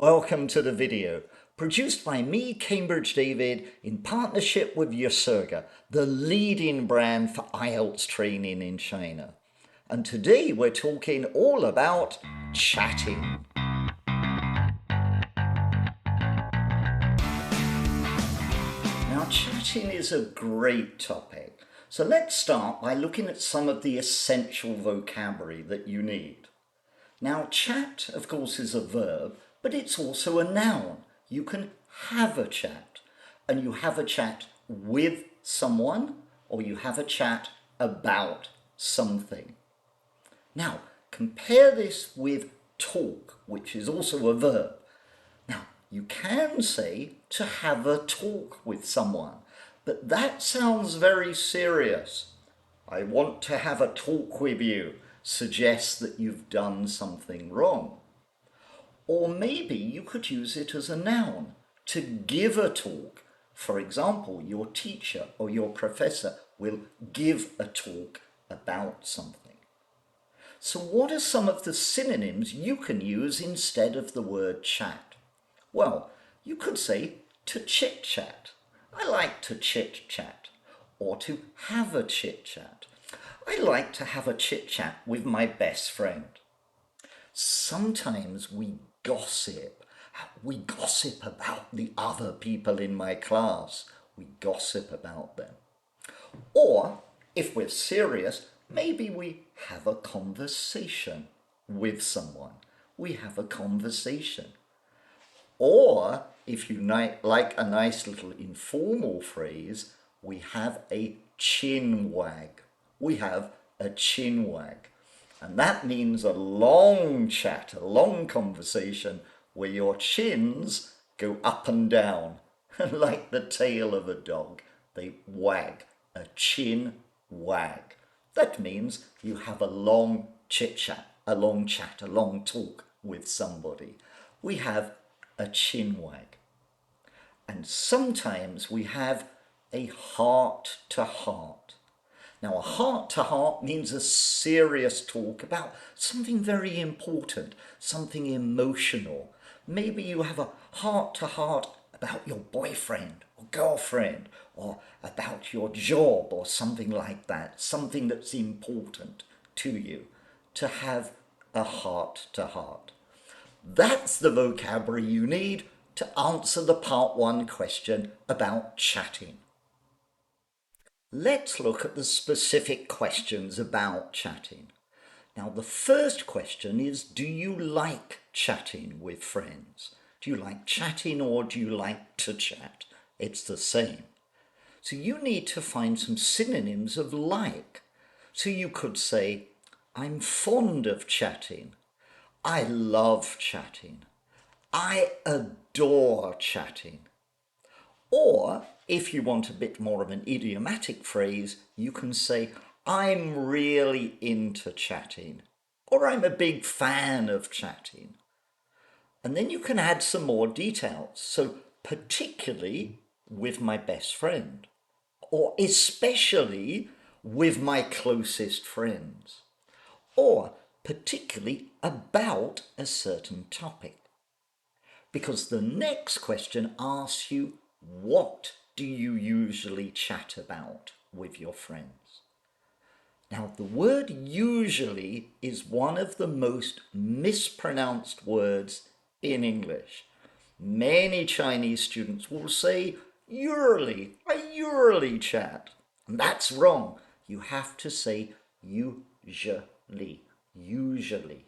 Welcome to the video, produced by me, Cambridge David, in partnership with Yasurga, the leading brand for IELTS training in China. And today we're talking all about chatting. Now, chatting is a great topic. So let's start by looking at some of the essential vocabulary that you need. Now, chat, of course, is a verb, but it's also a noun. You can have a chat, and you have a chat with someone, or you have a chat about something. Now, compare this with talk, which is also a verb. Now, you can say to have a talk with someone, but that sounds very serious. I want to have a talk with you suggests that you've done something wrong. Or maybe you could use it as a noun, to give a talk. For example, your teacher or your professor will give a talk about something. So what are some of the synonyms you can use instead of the word chat? Well, you could say to chit-chat. I like to chit-chat. Or to have a chit-chat. I like to have a chit-chat with my best friend. Sometimes we gossip. We gossip about the other people in my class. We gossip about them. Or, if we're serious, maybe we have a conversation with someone. We have a conversation. Or, if you like a nice little informal phrase, we have a chin wag. We have a chin wag. And that means a long chat, a long conversation where your chins go up and down, like the tail of a dog. They wag, a chin wag. That means you have a long chit-chat, a long chat, a long talk with somebody. We have a chin wag. And sometimes we have a heart-to-heart. Now, a heart-to-heart means a serious talk about something very important, something emotional. Maybe you have a heart-to-heart about your boyfriend or girlfriend, or about your job or something like that, something that's important to you, to have a heart-to-heart. That's the vocabulary you need to answer the part 1 question about chatting. Let's look at the specific questions about chatting. Now, the first question is, do you like chatting with friends? Do you like chatting or do you like to chat? It's the same. So you need to find some synonyms of like. So you could say, I'm fond of chatting. I love chatting. I adore chatting. Or, if you want a bit more of an idiomatic phrase, you can say, I'm really into chatting, or I'm a big fan of chatting. And then you can add some more details. So, particularly with my best friend, or especially with my closest friends, or particularly about a certain topic. Because the next question asks you, what do you usually chat about with your friends? Now, the word usually is one of the most mispronounced words in English. Many Chinese students will say usually, I usually chat. And that's wrong. You have to say usually, usually.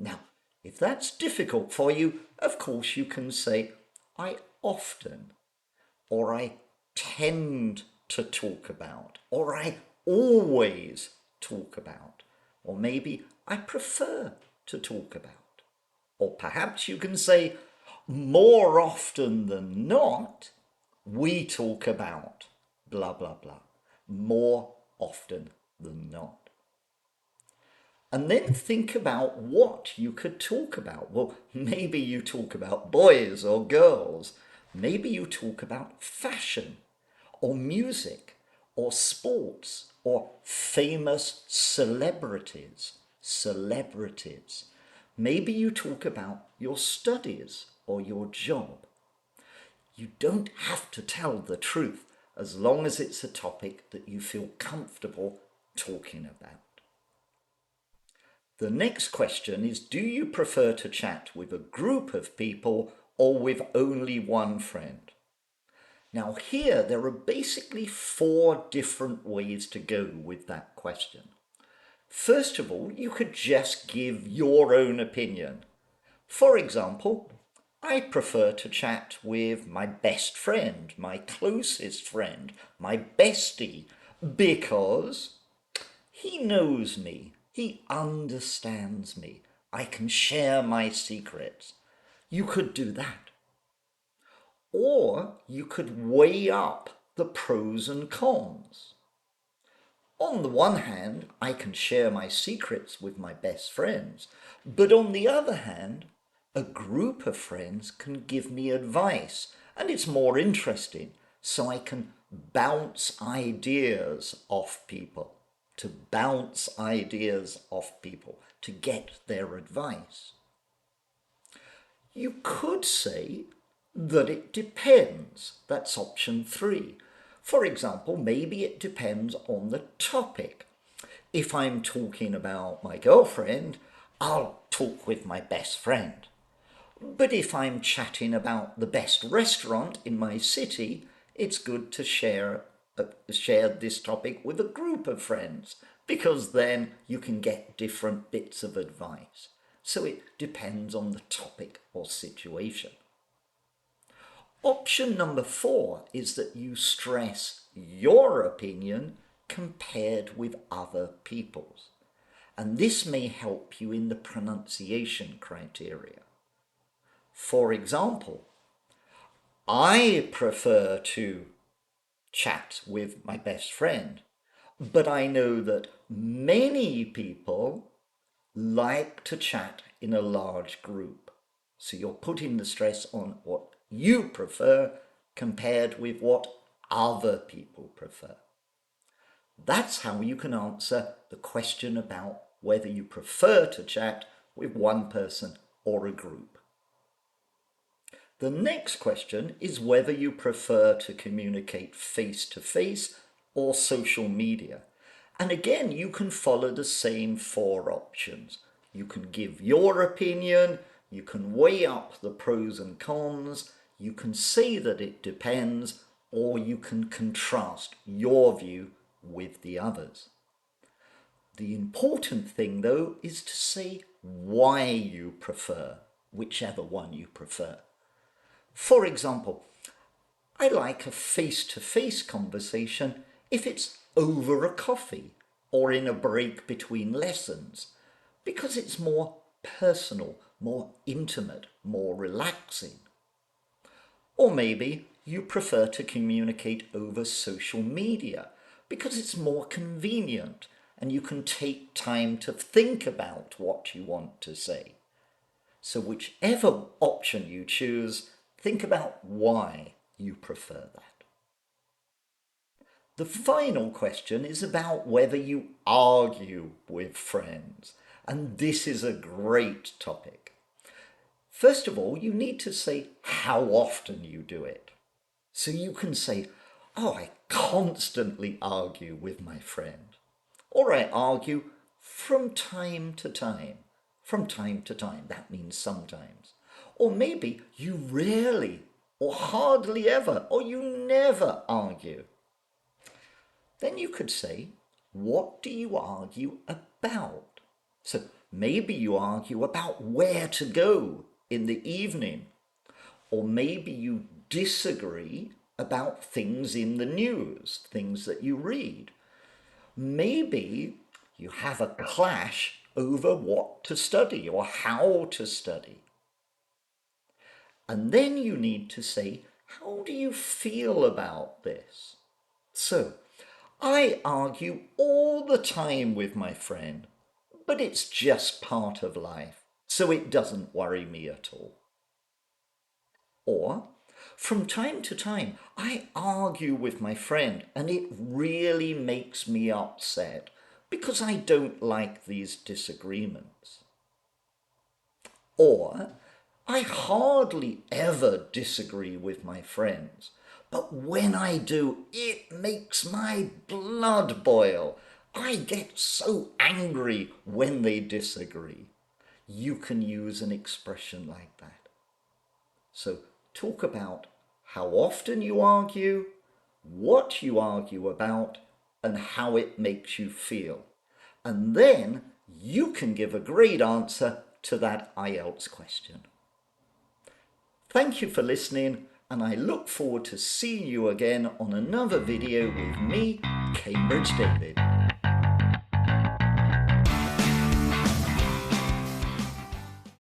Now, if that's difficult for you, of course you can say I often, or I tend to talk about, or I always talk about, or maybe I prefer to talk about. Or perhaps you can say, more often than not, we talk about blah, blah, blah. More often than not. And then think about what you could talk about. Well, maybe you talk about boys or girls. Maybe you talk about fashion or music or sports or famous celebrities. Maybe you talk about your studies or your job. You don't have to tell the truth as long as it's a topic that you feel comfortable talking about. The next question is, do you prefer to chat with a group of people or with only one friend? Now here there are basically 4 different ways to go with that question. First of all, you could just give your own opinion. For example, I prefer to chat with my best friend, my closest friend, my bestie, because he knows me, he understands me, I can share my secrets. You could do that. Or you could weigh up the pros and cons. On the one hand, I can share my secrets with my best friends, but on the other hand, a group of friends can give me advice, and it's more interesting, so I can bounce ideas off people, to get their advice. You could say that it depends. That's option 3. For example, maybe it depends on the topic. If I'm talking about my girlfriend, I'll talk with my best friend. But if I'm chatting about the best restaurant in my city, it's good to share this topic with a group of friends, because then you can get different bits of advice. So it depends on the topic or situation. Option number 4 is that you stress your opinion compared with other people's. And this may help you in the pronunciation criteria. For example, I prefer to chat with my best friend, but I know that many people like to chat in a large group. So you're putting the stress on what you prefer compared with what other people prefer. That's how you can answer the question about whether you prefer to chat with one person or a group. The next question is whether you prefer to communicate face-to-face or social media. And again, you can follow the same 4 options. You can give your opinion, you can weigh up the pros and cons, you can say that it depends, or you can contrast your view with the others. The important thing, though, is to say why you prefer whichever one you prefer. For example, I like a face-to-face conversation if it's over a coffee or in a break between lessons, because it's more personal, more intimate, more relaxing. Or maybe you prefer to communicate over social media because it's more convenient and you can take time to think about what you want to say. So whichever option you choose, think about why you prefer that. The final question is about whether you argue with friends, and this is a great topic. First of all, you need to say how often you do it. So you can say, oh, I constantly argue with my friend. Or I argue from time to time. From time to time, that means sometimes. Or maybe you rarely, or hardly ever, or you never argue. Then you could say, what do you argue about? So maybe you argue about where to go in the evening. Or maybe you disagree about things in the news, things that you read. Maybe you have a clash over what to study or how to study. And then you need to say, how do you feel about this? So, I argue all the time with my friend, but it's just part of life, so it doesn't worry me at all. Or, from time to time, I argue with my friend and it really makes me upset because I don't like these disagreements. Or, I hardly ever disagree with my friends, but when I do, it makes my blood boil. I get so angry when they disagree. You can use an expression like that. So talk about how often you argue, what you argue about, and how it makes you feel. And then you can give a great answer to that IELTS question. Thank you for listening, and I look forward to seeing you again on another video with me, Cambridge David.